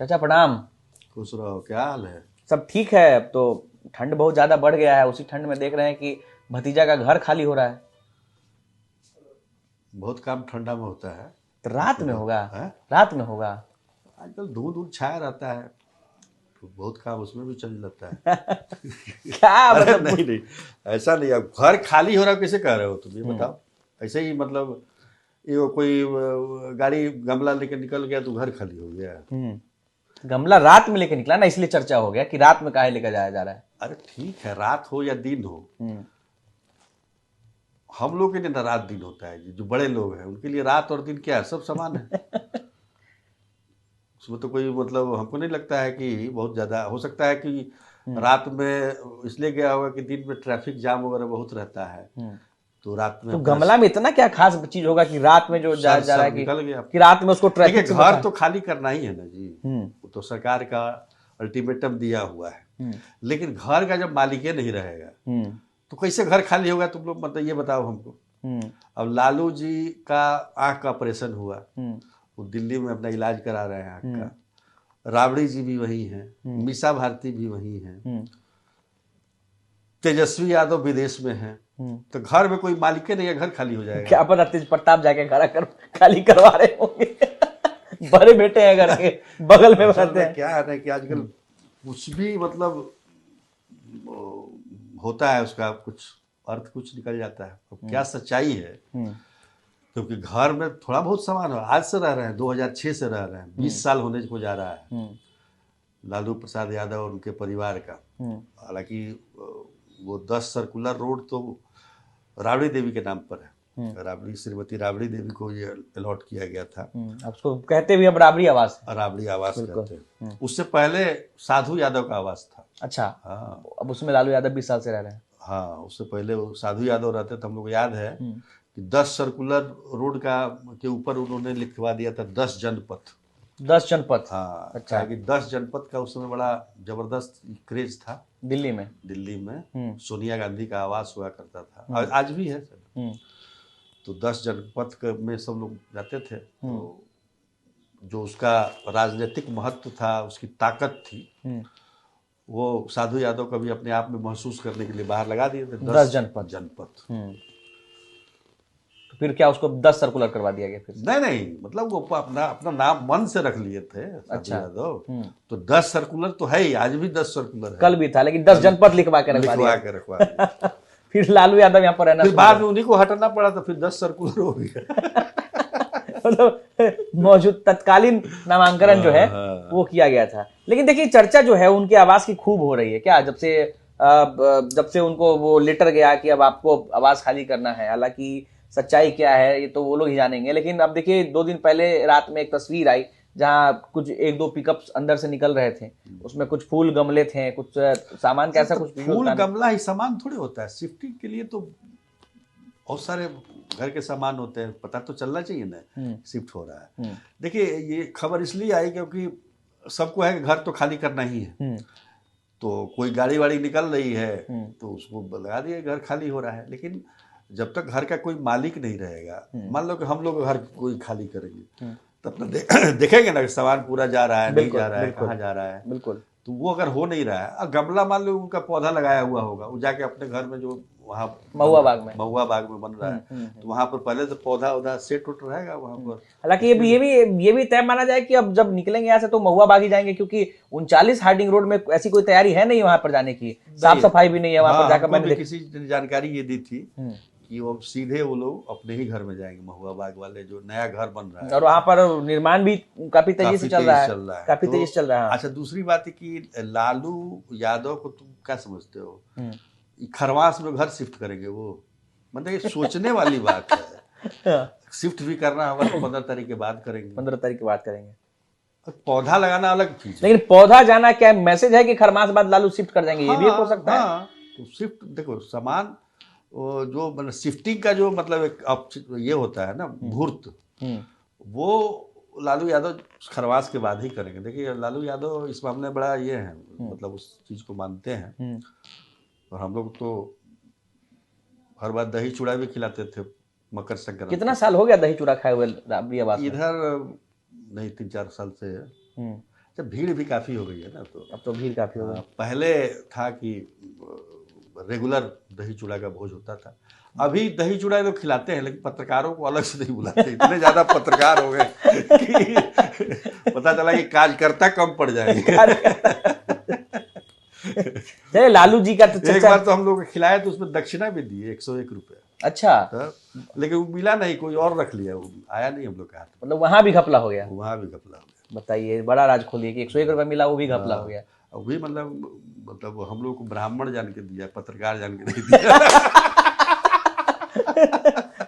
चाचा प्रणाम। खुश रहो। क्या हाल है? सब ठीक है। अब तो ठंड बहुत ज्यादा बढ़ गया है, उसी ठंड में देख रहे हैं कि भतीजा का घर खाली हो रहा है। बहुत काम ठंडा में होता है। तो रात में होगा। है? रात में होगा। आजकल धूल धूल छाया रहता है तो बहुत काम उसमें भी चल जाता है। क्या अरे मतलब नहीं नहीं, ऐसा नहीं। अब घर खाली हो रहा है कैसे कह रहे हो तुम, ये बताओ। ऐसे ही मतलब ये कोई गाड़ी गमला लेके निकल गया तो घर खाली हो गया। गमला रात में लेके निकला ना, इसलिए चर्चा हो गया कि रात में काहे लेकर जाया जा रहा है। अरे ठीक है, रात हो या दिन हो, हम्म। हम लोग के लिए ना रात दिन होता है। जो बड़े लोग हैं उनके लिए रात और दिन क्या है, सब समान है। उसमें तो कोई मतलब हमको नहीं लगता है कि बहुत ज़्यादा हो सकता है कि रात में इसलिए गया होगा कि दिन में ट्रैफिक जाम वगैरह बहुत रहता है, तो रात में तो अपना गमला में इतना क्या खास चीज होगा कि रात में जो जा रहा है निकल गया। कि रात में उसको देखिए, ट्रैफिक से घर तो खाली करना ही है ना जी। हम्म। वो तो सरकार का अल्टीमेटम दिया हुआ है। लेकिन घर का जब मालिक नहीं रहेगा तो कैसे घर खाली होगा? तुम लोग मतलब ये बताओ हमको। अब लालू जी का आंख का ऑपरेशन हुआ, वो दिल्ली में अपना इलाज करा रहे हैं आंख का। राबड़ी जी भी वही हैं, मीसा भारती भी वही हैं, तेजस्वी यादव विदेश में हैं। तो घर में कोई मालिक नहीं है, घर खाली हो जाएगा। क्या पता तेज प्रताप जाके खाली करवा रहे होंगे। बड़े बेटे हैं घर के, बगल में रहते हैं। क्या है ना कि आजकल कुछ भी मतलब होता है, उसका कुछ अर्थ कुछ निकल जाता है। अब क्या सच्चाई है, क्योंकि घर में थोड़ा बहुत सामान है। आज से रह रहे हैं, 2006 से रह रहे हैं, 20 साल होने को जा रहा है लालू प्रसाद यादव और उनके परिवार का। हालांकि वो 10 सर्कुलर रोड तो राबड़ी देवी के नाम पर है। श्रीमती राबड़ी देवी को ये अलॉट किया गया था। अब उसको कहते भी अब राबड़ी आवास है। राबड़ी आवास कहते हैं। उससे पहले साधु यादव का आवास था। अच्छा। हाँ, अब उसमें लालू यादव 20 साल से रह रहे हैं। हाँ, उससे पहले वो साधु यादव रहते थे। हम लोग याद है कि 10 सर्कुलर रोड का के ऊपर उन्होंने लिखवा दिया था 10 जनपथ। 10 जनपथ। हाँ, अच्छा। कि 10 जनपद का उस समय बड़ा जबरदस्त क्रेज था दिल्ली में। दिल्ली में सोनिया गांधी का आवास हुआ करता था, आज भी है सर। तो 10 जनपद में सब लोग जाते थे। तो जो उसका राजनीतिक महत्व था, उसकी ताकत थी, वो साधु यादव कभी अपने आप में महसूस करने के लिए बाहर लगा दिए थे 10 जनपद। तो फिर क्या उसको 10 सर्कुलर करवा दिया गया फिर? नहीं, मतलब वो अपना अपना नाम मन से रख लिए थे साधु यादव। तो 10 सर्कुलर तो है ही, आज भी 10 सर्कुलर है। कल भी था, लेकिन 10 जनपद लिखवा के रखवा दिया। फिर लालू यादव यहाँ पर रहना, फिर बाद में उन्हीं को हटाना पड़ा, तो फिर 10 सर्कुलर हो गया। मतलब मौजूद तत्कालीन नामांकन जो है वो किया गया था। लेकिन देखिए, चर्चा जो है उनके आवास की खूब हो रही है। क्या जब से उनको वो लेटर गया कि अब आपको आवास खाली करना है, हालांकि सच्चाई क्या है ये तो वो लोग ही जानेंगे। लेकिन अब देखिए, 2 दिन पहले रात में एक तस्वीर आई जहां कुछ 1-2 पिकअप्स अंदर से निकल रहे थे, उसमें कुछ फूल गमले थे, कुछ सामान का ऐसा कुछ फूल गमला ही सामान थोड़ी होता है। शिफ्टिंग के लिए तो बहुत सारे घर के सामान होते हैं, पता तो चलना चाहिए ना शिफ्ट हो रहा है। देखिए, ये खबर इसलिए आई क्योंकि सबको है कि घर तो खाली करना ही है, तो कोई गाड़ी वाड़ी निकल रही है तो उसको लगा दिए घर खाली हो रहा है। लेकिन जब तक घर का कोई मालिक नहीं रहेगा, मान लो कि हम लोग घर कोई खाली करेंगे, तब तो देखेंगे ना कि सामान पूरा जा रहा है, नहीं जा रहा है, कहाँ जा रहा है। बिल्कुल। तो वो अगर हो नहीं रहा है, और गमला मान लो उनका पौधा लगाया हुआ होगा, वो जाके अपने घर में जो वहाँ महुआ बाग में बन रहा है, तो वहाँ पर पहले तो पौधा सेट उठ रहेगा वहाँ पर। हालांकि ये भी तय माना जाए कि अब जब निकलेंगे यहाँ से तो महुआ बाग ही जाएंगे, क्योंकि 39 हार्डिंग रोड में ऐसी कोई तैयारी है नहीं वहां पर जाने की, साफ सफाई भी नहीं है वहां पर जाकर। मैंने किसी ने जानकारी ये दी थी कि वो सीधे वो लोग अपने ही घर में जाएंगे, महुआ बाग वाले जो नया घर बन रहा है, और वहां पर निर्माण भी काफी तेजी से चल रहा है, काफी तेजी से चल रहा है। अच्छा, दूसरी बात है कि लालू यादव को तुम क्या समझते हो, खरवास में घर शिफ्ट करेंगे वो? मतलब ये सोचने वाली बात है। शिफ्ट भी करना होगा तो 15 तारीख के बाद करेंगे। 15 तारीख के बाद करेंगे। पौधा लगाना अलग चीज है। लेकिन पौधा जाना क्या मैसेज है कि खरमास बाद लालू शिफ्ट कर जाएंगे? ये भी हो सकता है। तो शिफ्ट देखो, सामान जो मतलब शिफ्टिंग का जो मतलब एक ये होता है ना मुहूर्त, वो लालू यादव खरवास के बाद ही करेंगे। देखिए, लालू यादव इस मामले में बड़ा ये है, मतलब उस चीज को मानते हैं। और हम लोग तो हर बार दही चूड़ा भी खिलाते थे मकर संक्रांति। कितना साल हो गया दही चूड़ा खाए हुए राबड़ी आवास में? इधर नहीं, 3-4 साल से है। जब भीड़ भी काफ़ी हो गई है ना, तो अब तो भीड़ काफी हो गई। पहले था कि रेगुलर दही चूड़ा का भोज होता था। अभी दही चूड़ा लोग खिलाते हैं, लेकिन पत्रकारों को अलग से नहीं बुलाते। इतने ज़्यादा पत्रकार हो गए कि पता चला कि कार्यकर्ता कम पड़ जाएंगे। चलिए, लालू जी का तो एक चर्चा। बार तो हम लोग को खिलाया तो उसमें दक्षिणा भी दी 101 रुपये। अच्छा, तो लेकिन वो मिला नहीं, कोई और रख लिया, वो आया नहीं हम लोग के हाथ में। मतलब वहां भी घपला हो गया। वहाँ भी घपला हो गया। बताइए, बड़ा राज खोलिए कि 101 रुपये मिला, वो भी घपला हो गया। वही मतलब हम लोग को ब्राह्मण जान के दिया, पत्रकार जान के नहीं दिया।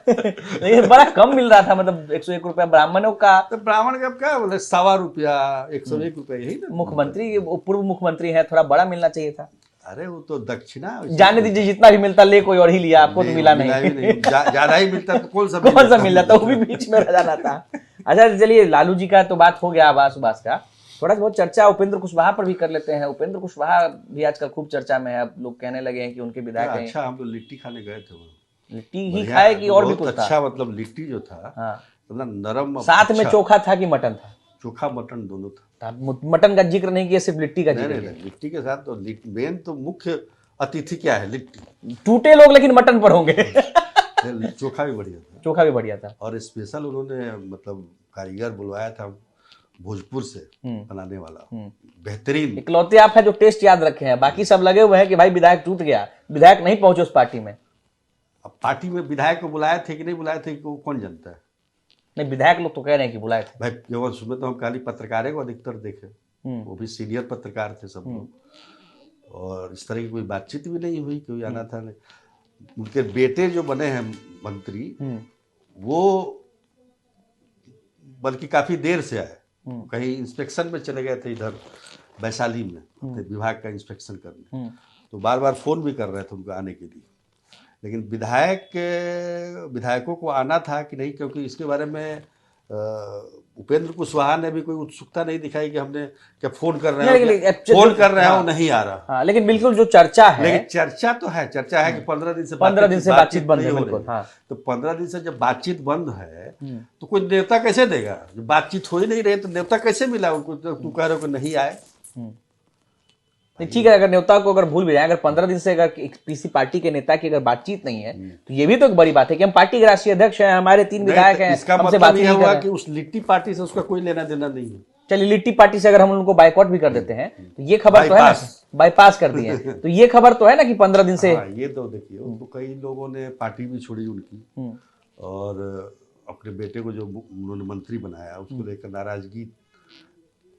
लेकिन बड़ा कम मिल रहा था, मतलब 101 रुपया ब्राह्मणों का। तो ब्राह्मण का क्या बोले, 1.25 रुपया, 101 रुपया, यही ना। मुख्यमंत्री, पूर्व मुख्यमंत्री है, थोड़ा बड़ा मिलना चाहिए था। अरे वो तो दक्षिणा, जाने दीजिए, जितना भी मिलता ले, कोई और ही लिया, आपको तो मिला नहीं। ज्यादा ही मिलता तो कौन सा मिल जाता, वो भी बीच में रह जाना था। अच्छा चलिए, लालू जी का तो बात हो गया, आवास उबास का। थोड़ा बहुत चर्चा उपेंद्र कुशवाहा पर भी कर लेते हैं। उपेंद्र कुशवाहा भी आजकल खूब चर्चा में है। अब लोग कहने लगे हैं कि उनके विधायक हैं। अच्छा, हम तो लिट्टी खाने गए थे वहाँ। लिट्टी ही खाए कि और भी कुछ था? अच्छा, मतलब लिट्टी जो था, हाँ, मतलब नरम। साथ में चोखा था कि मटन था? चोखा मटन दोनों था। मटन का जिक्र नहीं किया, सिर्फ लिट्टी का जिक्र नहीं किया। नहीं, लिट्टी के साथ तो मेन तो मुख्य अतिथि क्या है, लिट्टी। टूटे लोग लेकिन मटन पर होंगे। चोखा भी बढ़िया था। चोखा भी बढ़िया था। और स्पेशल उन्होंने मतलब कारीगर बुलवाया था भोजपुर से बनाने वाला, बेहतरीन। इकलौते आप है जो टेस्ट याद रखे हैं, बाकी सब लगे हुए हैं कि भाई विधायक टूट गया, विधायक नहीं पहुंचे उस पार्टी में। अब पार्टी में विधायक को बुलाए थे कि नहीं बुलाए थे, वो कौन जानता है। नहीं, विधायक लोग तो कह रहे हैं कि बुलाए थे। भाई केवल सुबह तो हम खाली पत्रकारों को अधिकतर देखे, वो भी सीनियर पत्रकार थे सब लोग, और इस तरह की कोई बातचीत भी नहीं हुई, कोई आना था नहीं। उनके बेटे जो बने हैं मंत्री, वो बल्कि काफी देर से आए, कहीं इंस्पेक्शन में चले गए थे इधर वैशाली में, अपने विभाग का इंस्पेक्शन करने। तो बार बार फोन भी कर रहे थे उनको आने के लिए, लेकिन विधायकों को आना था कि नहीं, क्योंकि इसके बारे में उपेंद्र कुशवाहा ने भी कोई उत्सुकता नहीं दिखाई कि हमने क्या फोन कर रहे हैं, फोन कर रहे हैं, वो नहीं आ रहा। हाँ, लेकिन बिल्कुल जो चर्चा है, लेकिन चर्चा तो है, चर्चा है कि 15 दिन से बातचीत बंद है। बिल्कुल, हाँ। तो 15 दिन से जब बातचीत बंद है तो कोई न्योता कैसे देगा? जब बातचीत हो ही नहीं रही तो न्योता कैसे मिला उनको? तू कह रहे हो कि नहीं आए। नहीं, ठीक है, अगर न्योता को अगर भूल भी जाए, अगर 15 दिन से अगर किसी पार्टी के नेता की अगर बातचीत नहीं है, तो ये भी तो एक बड़ी बात है कि हम पार्टी के राष्ट्रीय अध्यक्ष हैं, हमारे 3 विधायक हैं, इसका हमसे मतलब बात ये नहीं हुआ कर कि उस लिट्टी पार्टी से उसका कोई लेना देना नहीं है। चलिए, लिट्टी पार्टी से अगर हम उनको बाइकॉट भी कर देते हैं तो ये खबर तो है ना, बाईपास कर दिए, तो ये खबर तो है ना कि 15 दिन से। ये तो देखिए, उनको कई लोगों ने पार्टी भी छोड़ी उनकी, और अपने बेटे को जो उन्होंने मंत्री बनाया उसको लेकर नाराजगी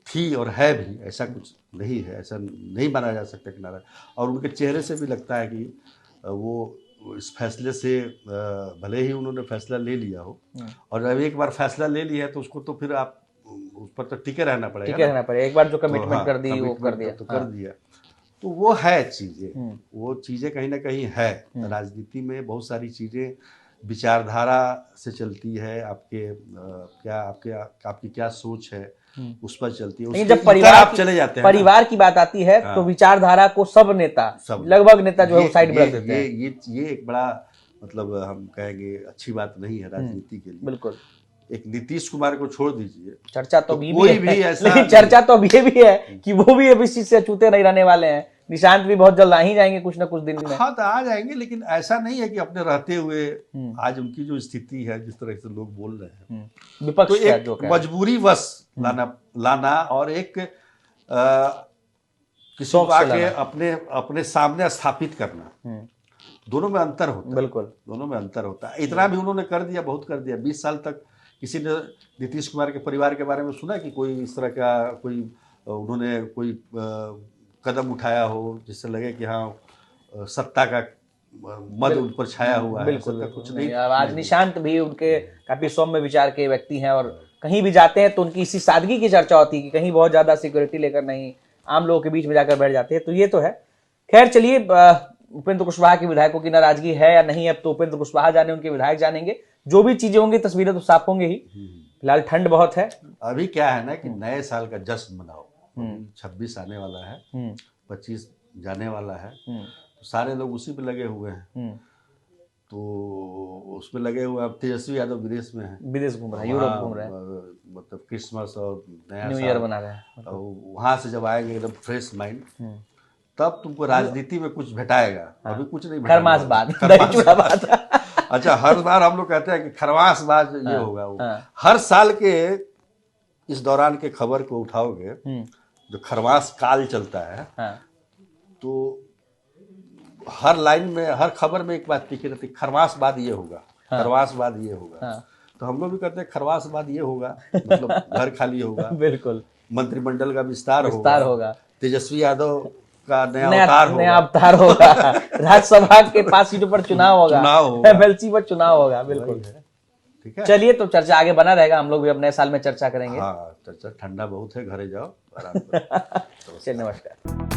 थी, और है भी। ऐसा कुछ नहीं है, ऐसा नहीं माना जा सकता कि नाराज। और उनके चेहरे से भी लगता है कि वो इस फैसले से, भले ही उन्होंने फैसला ले लिया हो, और जब एक बार फैसला ले लिया है तो उसको तो फिर आप उस पर तो टिके रहना पड़ेगा। एक बार जो कमिटमेंट कर दी वो कर दिया, तो कर दिया। तो वो है चीजें, वो चीजें कहीं ना कहीं है। राजनीति में बहुत सारी चीजें विचारधारा से चलती है, आपकी क्या सोच है उस पर चलती है। जब परिवार आप चले जाते हैं, परिवार की बात आती है तो विचारधारा को सब लगभग नेता जो है साइड में रख देते हैं। ये एक बड़ा मतलब हम कहेंगे अच्छी बात नहीं है राजनीति के लिए। बिल्कुल। एक नीतीश कुमार को छोड़ दीजिए, चर्चा तो कोई भी ऐसा, लेकिन चर्चा तो अब ये भी है कि वो भी अब इस चीज से अछूते नहीं रहने वाले हैं। निशांत भी बहुत जल्द आ ही जाएंगे कुछ ना कुछ दिन में। हाँ, तो आ जाएंगे, लेकिन ऐसा नहीं है कि अपने रहते हुए आज उनकी जो स्थिति है, जिस तरह से लोग बोल रहे हैं, विपक्ष तो एक मजबूरी वश लाना और एक किसी को आके अपने सामने स्थापित करना, दोनों में अंतर होता है। बिल्कुल, दोनों में अंतर होता है। इतना भी उन्होंने कर दिया, बहुत कर दिया। 20 साल तक किसी ने नीतीश कुमार के परिवार के बारे में सुना कि कोई इस तरह का उन्होंने कोई कदम उठाया हो जिससे लगे कि हाँ सत्ता का मद उन पर छाया हुआ है। बिल्कुल, कुछ नहीं। आज निशांत भी उनके काफी सौम्य विचार के व्यक्ति हैं, और कहीं भी जाते हैं तो उनकी इसी सादगी की चर्चा होती है कि कहीं बहुत ज्यादा सिक्योरिटी लेकर नहीं, आम लोगों के बीच में जाकर बैठ जाते हैं। तो ये तो है। खैर चलिए, उपेंद्र कुशवाहा की विधायकों की नाराजगी है या नहीं, अब तो उपेंद्र कुशवाहा जाने, उनके विधायक जानेंगे। जो भी चीजें होंगी, तस्वीरें तो साफ होंगे ही। फिलहाल ठंड बहुत है। अभी क्या है ना कि नए साल का जश्न मनाओ। 26 आने वाला है, 25 जाने वाला है, तो सारे लोग उसी पे लगे हुए हैं। तो उसमें लगे हुए अब तेजस्वी यादव विदेश में है, विदेश घूम रहा है, यूरोप घूम रहा है, मतलब क्रिसमस और नया न्यू साल ईयर बना रहा है। और वहां से जब आएंगे एकदम फ्रेश माइंड, तब तुमको राजनीति में कुछ भेटाएगा। अभी कुछ नहीं खरमास भेटाएगा। बात, दही चूड़ा बात। अच्छा, हर बार हम लोग कहते हैं कि खरमास बात ये होगा वो। हाँ। हर साल के इस दौरान के खबर को उठाओगे, जो खरमास काल चलता है, हाँ। तो हर लाइन में, हर खबर में एक बात लिखी रहती, खरमास बाद ये होगा, खरमास बाद ये होगा। हाँ। तो हम लोग भी कहते हैं खरमास बाद ये होगा, मतलब घर खाली होगा, बिल्कुल, मंत्रिमंडल का विस्तार होगा, तेजस्वी यादव का नया अवतार होगा, राज्यसभा के 5 सीटों पर चुनाव होगा, MLC पर चुनाव होगा। बिल्कुल, ठीक है। चलिए, तो चर्चा आगे बना रहेगा, हम लोग भी अब नए साल में चर्चा करेंगे। हाँ, चर्चा, ठंडा बहुत है, घरे जाओ आराम करो। चलिए, नमस्कार।